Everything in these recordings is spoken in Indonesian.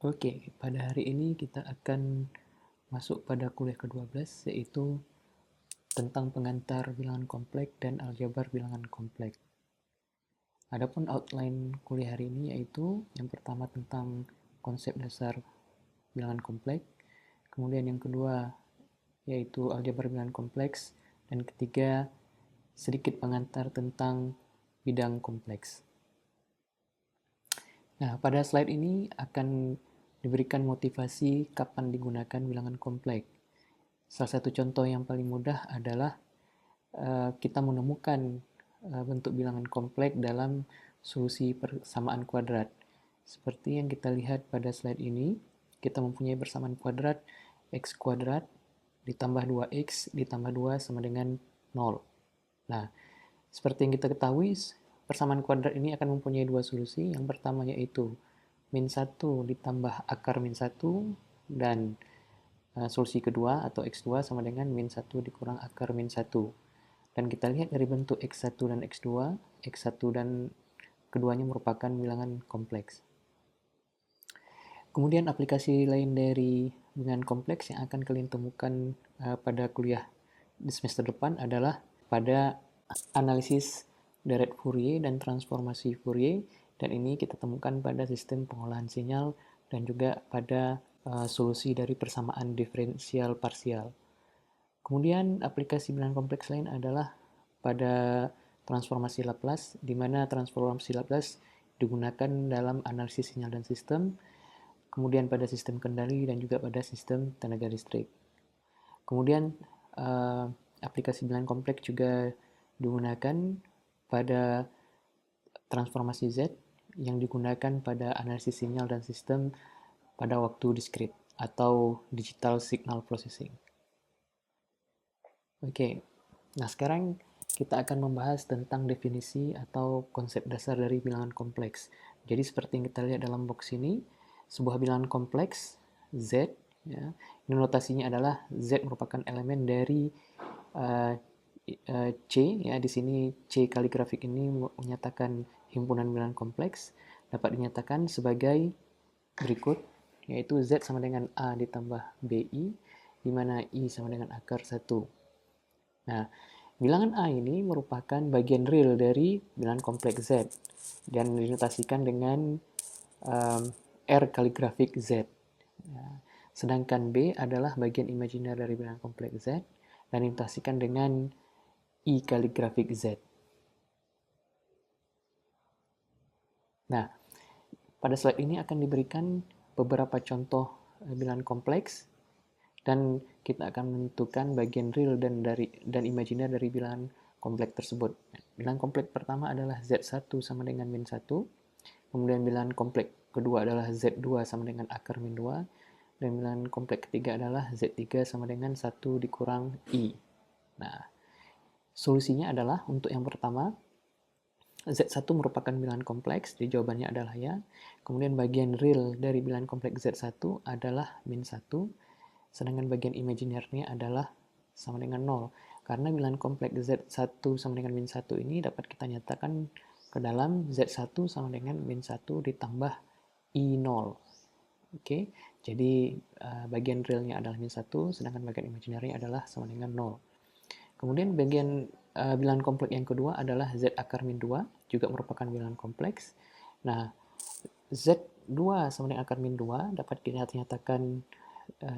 Oke, pada hari ini kita akan masuk pada kuliah ke-12, yaitu tentang pengantar bilangan kompleks dan aljabar bilangan kompleks. Adapun outline kuliah hari ini yaitu yang pertama tentang konsep dasar bilangan kompleks, kemudian yang kedua yaitu aljabar bilangan kompleks, dan ketiga sedikit pengantar tentang bidang kompleks. Nah, pada slide ini akan diberikan motivasi kapan digunakan bilangan kompleks. Salah satu contoh yang paling mudah adalah kita menemukan bentuk bilangan kompleks dalam solusi persamaan kuadrat. Seperti yang kita lihat pada slide ini, kita mempunyai persamaan kuadrat x kuadrat ditambah 2x ditambah 2 sama dengan 0. Nah, seperti yang kita ketahui, persamaan kuadrat ini akan mempunyai dua solusi. Yang pertama yaitu min 1 ditambah akar min 1 dan solusi kedua atau x2 sama dengan min 1 dikurang akar min 1. Dan kita lihat dari bentuk x1 dan x2, x1 dan keduanya merupakan bilangan kompleks. Kemudian aplikasi lain dari bilangan kompleks yang akan kalian temukan pada kuliah di semester depan adalah pada analisis deret Fourier dan transformasi Fourier, dan ini kita temukan pada sistem pengolahan sinyal dan juga pada solusi dari persamaan diferensial parsial. Kemudian aplikasi bilangan kompleks lain adalah pada transformasi Laplace, di mana transformasi Laplace digunakan dalam analisis sinyal dan sistem, kemudian pada sistem kendali dan juga pada sistem tenaga listrik. Kemudian aplikasi bilangan kompleks juga digunakan pada transformasi Z yang digunakan pada analisis sinyal dan sistem pada waktu diskrit atau digital signal processing. Oke, nah sekarang kita akan membahas tentang definisi atau konsep dasar dari bilangan kompleks. Jadi seperti yang kita lihat dalam box ini, sebuah bilangan kompleks Z, ya, ini notasinya adalah Z merupakan elemen dari C, ya di sini C kaligrafik ini menyatakan himpunan bilangan kompleks dapat dinyatakan sebagai berikut, yaitu Z sama dengan A ditambah BI, di mana I sama dengan akar 1. Nah, bilangan A ini merupakan bagian real dari bilangan kompleks Z dan dinotasikan dengan R kaligrafik Z. Sedangkan B adalah bagian imajiner dari bilangan kompleks Z dan dinotasikan dengan I kaligrafik Z. Nah, pada slide ini akan diberikan beberapa contoh bilangan kompleks dan kita akan menentukan bagian real dan imajiner dari bilangan kompleks tersebut. Bilangan kompleks pertama adalah Z1 sama dengan min 1, kemudian bilangan kompleks kedua adalah Z2 sama dengan akar min 2, dan bilangan kompleks ketiga adalah Z3 sama dengan 1 dikurang I. Nah, solusinya adalah untuk yang pertama, Z1 merupakan bilangan kompleks, jadi jawabannya adalah ya. Kemudian bagian real dari bilangan kompleks Z1 adalah min 1, sedangkan bagian imajinernya adalah sama dengan 0. Karena bilangan kompleks Z1 sama dengan min 1 ini dapat kita nyatakan ke dalam Z1 sama dengan min 1 ditambah I0. Oke, jadi bagian realnya adalah min 1, sedangkan bagian imajinernya adalah sama dengan 0. Kemudian bagian bilangan kompleks yang kedua adalah Z akar min 2, juga merupakan bilangan kompleks. Nah, Z2 sama dengan akar min 2 dapat kita nyatakan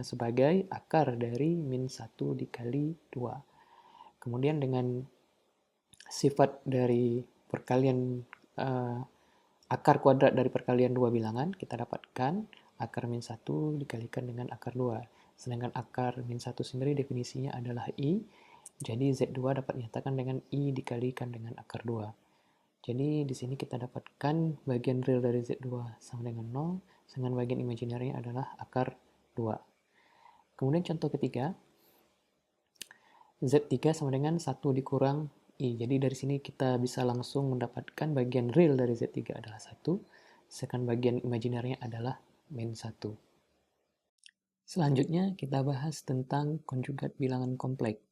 sebagai akar dari min 1 dikali 2. Kemudian dengan sifat dari perkalian akar kuadrat dari perkalian dua bilangan, kita dapatkan akar min 1 dikalikan dengan akar 2. Sedangkan akar min 1 sendiri definisinya adalah I, jadi Z2 dapat dinyatakan dengan I dikalikan dengan akar 2. Jadi di sini kita dapatkan bagian real dari Z2 sama dengan 0, sedangkan bagian imajinernya adalah akar 2. Kemudian contoh ketiga, Z3 sama dengan 1 dikurang I. Jadi dari sini kita bisa langsung mendapatkan bagian real dari Z3 adalah 1, sedangkan bagian imajinernya adalah min 1. Selanjutnya kita bahas tentang konjugat bilangan kompleks.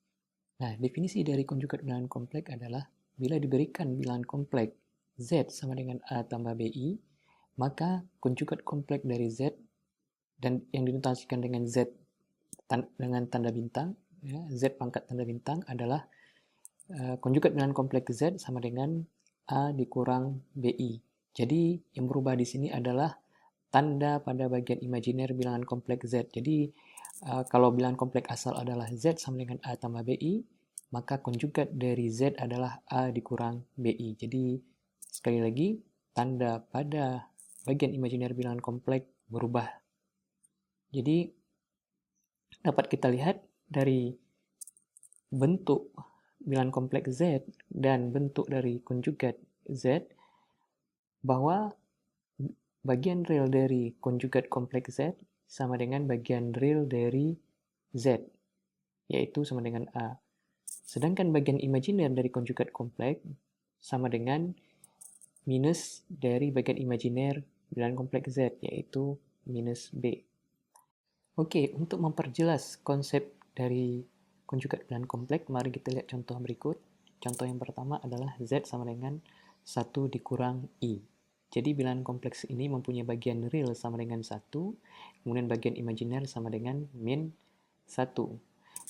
Nah, definisi dari konjugat bilangan kompleks adalah bila diberikan bilangan kompleks Z sama dengan A tambah BI, maka konjugat kompleks dari Z dan yang dinotasikan dengan Z dengan tanda bintang, ya, Z pangkat tanda bintang adalah konjugat bilangan kompleks Z sama dengan A dikurang BI. Jadi yang berubah di sini adalah tanda pada bagian imajiner bilangan kompleks Z. Jadi kalau bilangan kompleks asal adalah Z sama dengan A tambah BI, maka konjugat dari Z adalah A dikurang BI. Jadi sekali lagi, tanda pada bagian imajiner bilangan kompleks berubah. Jadi dapat kita lihat dari bentuk bilangan kompleks Z dan bentuk dari konjugat Z bahwa bagian real dari konjugat kompleks Z sama dengan bagian real dari Z, yaitu sama dengan A. Sedangkan bagian imajiner dari konjugat kompleks sama dengan minus dari bagian imajiner bilangan kompleks Z, yaitu minus B. Oke, untuk memperjelas konsep dari konjugat bilangan kompleks, mari kita lihat contoh berikut. Contoh yang pertama adalah Z sama dengan 1 dikurang I. Jadi bilangan kompleks ini mempunyai bagian real sama dengan 1, kemudian bagian imajiner sama dengan min 1.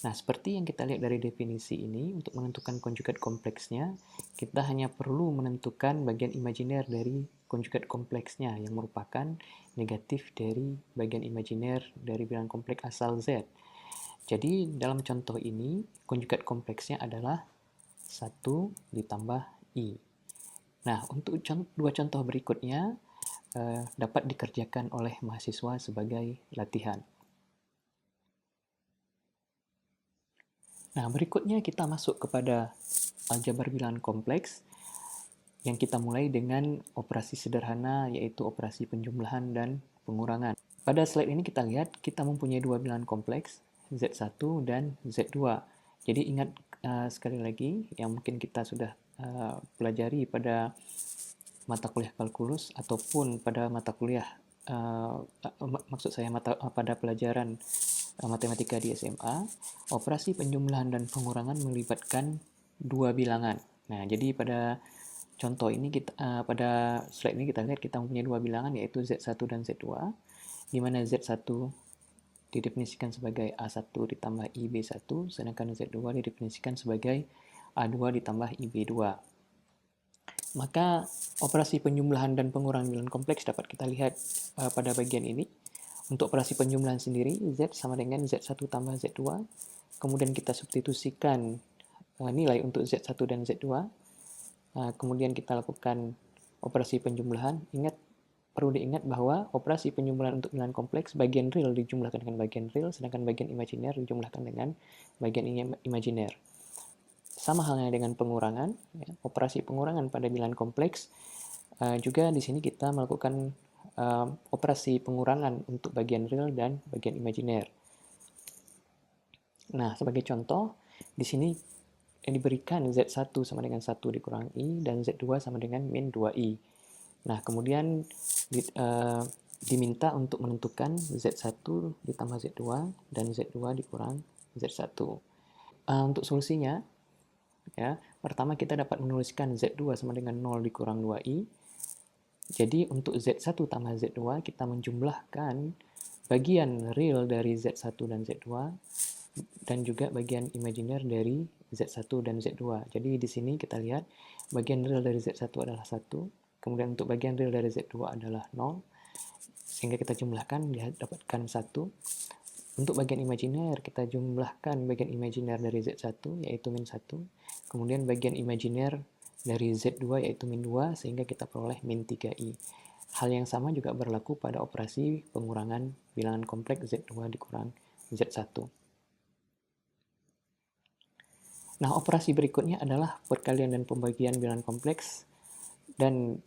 Nah, seperti yang kita lihat dari definisi ini, untuk menentukan konjugat kompleksnya, kita hanya perlu menentukan bagian imajiner dari konjugat kompleksnya, yang merupakan negatif dari bagian imajiner dari bilangan kompleks asal Z. Jadi, dalam contoh ini, konjugat kompleksnya adalah 1 ditambah I. Nah, untuk dua contoh berikutnya dapat dikerjakan oleh mahasiswa sebagai latihan. Nah, berikutnya kita masuk kepada aljabar bilangan kompleks yang kita mulai dengan operasi sederhana, yaitu operasi penjumlahan dan pengurangan. Pada slide ini kita lihat kita mempunyai dua bilangan kompleks, Z1 dan Z2. Jadi ingat sekali lagi yang mungkin kita sudah pelajari pada mata kuliah kalkulus ataupun pada mata kuliah maksud saya pada pelajaran matematika di SMA, operasi penjumlahan dan pengurangan melibatkan dua bilangan. Nah, jadi pada contoh ini pada slide ini kita lihat kita mempunyai dua bilangan, yaitu Z1 dan Z2, di mana Z1 didefinisikan sebagai A1 ditambah IB1, sedangkan Z2 didefinisikan sebagai A2 ditambah IB2. Maka operasi penjumlahan dan pengurangan bilangan kompleks dapat kita lihat pada bagian ini. Untuk operasi penjumlahan sendiri, Z sama dengan Z1 tambah Z2. Kemudian kita substitusikan nilai untuk Z1 dan Z2. Kemudian kita lakukan operasi penjumlahan. Perlu diingat bahwa operasi penjumlahan untuk bilangan kompleks, bagian real dijumlahkan dengan bagian real, sedangkan bagian imajiner dijumlahkan dengan bagian imajiner. Sama halnya dengan pengurangan, ya, operasi pengurangan pada bilangan kompleks, juga di sini kita melakukan operasi pengurangan untuk bagian real dan bagian imajiner. Nah, sebagai contoh, di sini diberikan Z1 sama dengan 1 dikurang I dan Z2 sama dengan min 2I. Nah, kemudian diminta untuk menentukan Z1 ditambah Z2 dan Z2 dikurang Z1. Untuk solusinya, ya, pertama kita dapat menuliskan Z2 sama dengan 0 dikurang 2I. Jadi untuk Z1 tambah Z2 kita menjumlahkan bagian real dari Z1 dan Z2 dan juga bagian imajiner dari Z1 dan Z2. Jadi di sini kita lihat bagian real dari Z1 adalah 1, kemudian untuk bagian real dari Z2 adalah 0, sehingga kita jumlahkan dapatkan 1. Untuk bagian imajiner, kita jumlahkan bagian imajiner dari Z1, yaitu min 1. Kemudian bagian imajiner dari Z2, yaitu min 2, sehingga kita peroleh min 3I. Hal yang sama juga berlaku pada operasi pengurangan bilangan kompleks Z2 dikurang Z1. Nah, operasi berikutnya adalah perkalian dan pembagian bilangan kompleks. Dan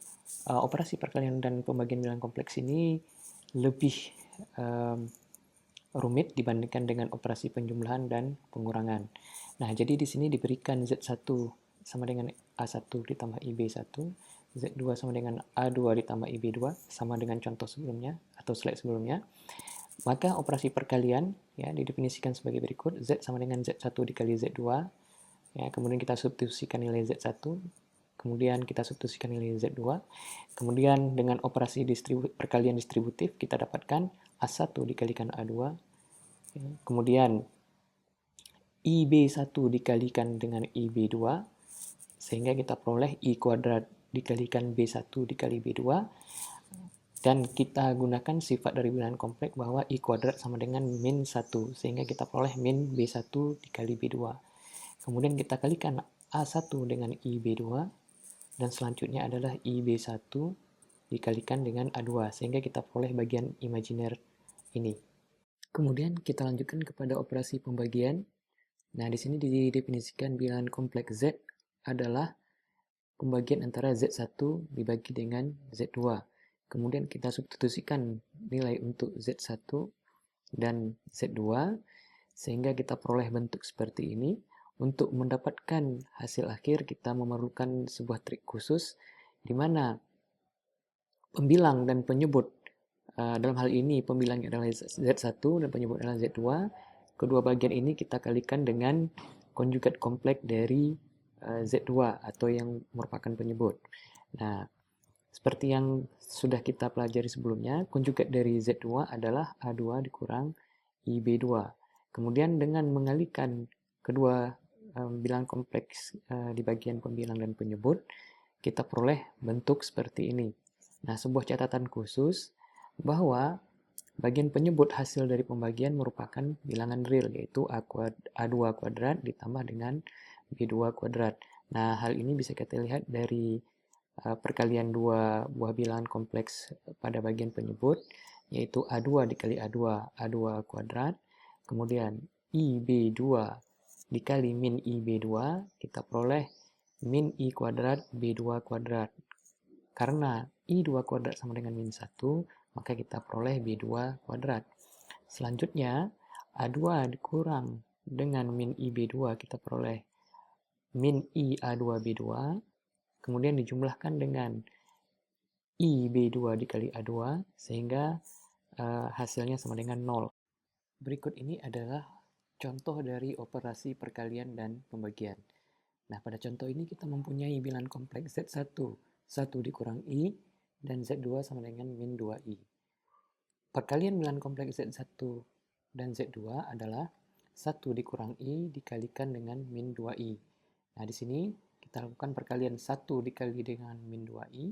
operasi perkalian dan pembagian bilangan kompleks ini lebih rumit dibandingkan dengan operasi penjumlahan dan pengurangan. Nah, jadi di sini diberikan Z1 sama dengan A1 ditambah IB1, Z2 sama dengan A2 ditambah IB2, sama dengan contoh sebelumnya atau slide sebelumnya. Maka operasi perkalian ya didefinisikan sebagai berikut: Z sama dengan Z1 dikali Z2, ya, kemudian kita substitusikan nilai Z1, kemudian kita substitusikan nilai Z2, kemudian dengan operasi perkalian distributif kita dapatkan A1 dikalikan A2, kemudian IB1 dikalikan dengan IB2, sehingga kita peroleh I kuadrat dikalikan B1 dikali B2, dan kita gunakan sifat dari bilangan kompleks bahwa I kuadrat sama dengan min 1, sehingga kita peroleh min B1 dikali B2. Kemudian kita kalikan A1 dengan IB2, dan selanjutnya adalah IB1 dikalikan dengan A2, sehingga kita peroleh bagian imajiner ini. Kemudian kita lanjutkan kepada operasi pembagian. Nah, di sini didefinisikan bilangan kompleks Z adalah pembagian antara Z1 dibagi dengan Z2. Kemudian kita substitusikan nilai untuk Z1 dan Z2, sehingga kita peroleh bentuk seperti ini. Untuk mendapatkan hasil akhir, kita memerlukan sebuah trik khusus, di mana pembilang dan penyebut, dalam hal ini pembilangnya adalah Z1 dan penyebut adalah Z2, kedua bagian ini kita kalikan dengan konjugat kompleks dari Z2 atau yang merupakan penyebut. Nah, seperti yang sudah kita pelajari sebelumnya, konjugat dari Z2 adalah A2 dikurang IB2. Kemudian dengan mengalihkan kedua bilangan kompleks di bagian pembilang dan penyebut, kita peroleh bentuk seperti ini. Nah, sebuah catatan khusus bahwa bagian penyebut hasil dari pembagian merupakan bilangan real, yaitu A2 kuadrat ditambah dengan B2 kuadrat. Nah, hal ini bisa kita lihat dari perkalian dua buah bilangan kompleks pada bagian penyebut, yaitu A2 dikali A2, A2 kuadrat, kemudian IB2 dikali min IB2, kita peroleh min I kuadrat B2 kuadrat. Karena I2 kuadrat sama dengan min 1, maka kita peroleh B2 kuadrat. Selanjutnya, A2 dikurang dengan min IB2, kita peroleh min I A2B2, kemudian dijumlahkan dengan IB2 dikali A2, sehingga hasilnya sama dengan 0. Berikut ini adalah contoh dari operasi perkalian dan pembagian. Nah, pada contoh ini kita mempunyai bilangan kompleks Z1, 1 dikurang I, dan Z2 sama dengan min 2I. Perkalian bilangan kompleks Z1 dan Z2 adalah 1 dikurang I dikalikan dengan min 2I. Nah, di sini kita lakukan perkalian 1 dikali dengan min 2I,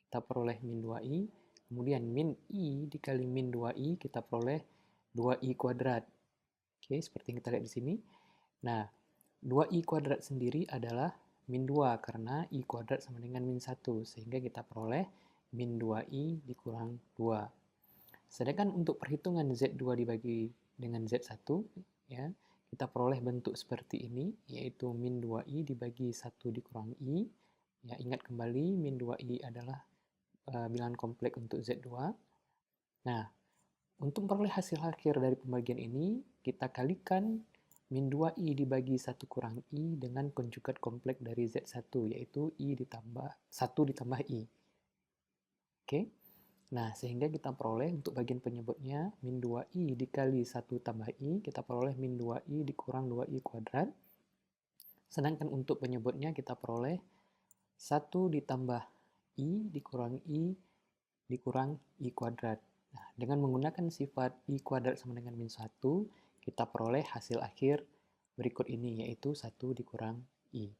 kita peroleh min 2I, kemudian min I dikali min 2I, kita peroleh 2I kuadrat. Oke, seperti yang kita lihat di sini. Nah, 2I kuadrat sendiri adalah min 2, karena I kuadrat sama dengan min 1, sehingga kita peroleh min 2I dikurang 2. Sedangkan untuk perhitungan Z2 dibagi dengan Z1, ya, kita peroleh bentuk seperti ini, yaitu min 2I dibagi 1 dikurang I. Ya, ingat kembali, min 2I adalah bilangan kompleks untuk Z2. Nah, untuk memperoleh hasil akhir dari pembagian ini, kita kalikan min 2I dibagi 1 kurang I dengan konjugat kompleks dari Z1, yaitu I ditambah 1 ditambah I. Oke? Nah, sehingga kita peroleh untuk bagian penyebutnya, min 2I dikali 1 tambah I, kita peroleh min 2I dikurang 2I kuadrat. Sedangkan untuk penyebutnya kita peroleh 1 ditambah I dikurang I dikurang I kuadrat. Nah, dengan menggunakan sifat I kuadrat sama dengan min 1, kita peroleh hasil akhir berikut ini, yaitu 1 dikurang I.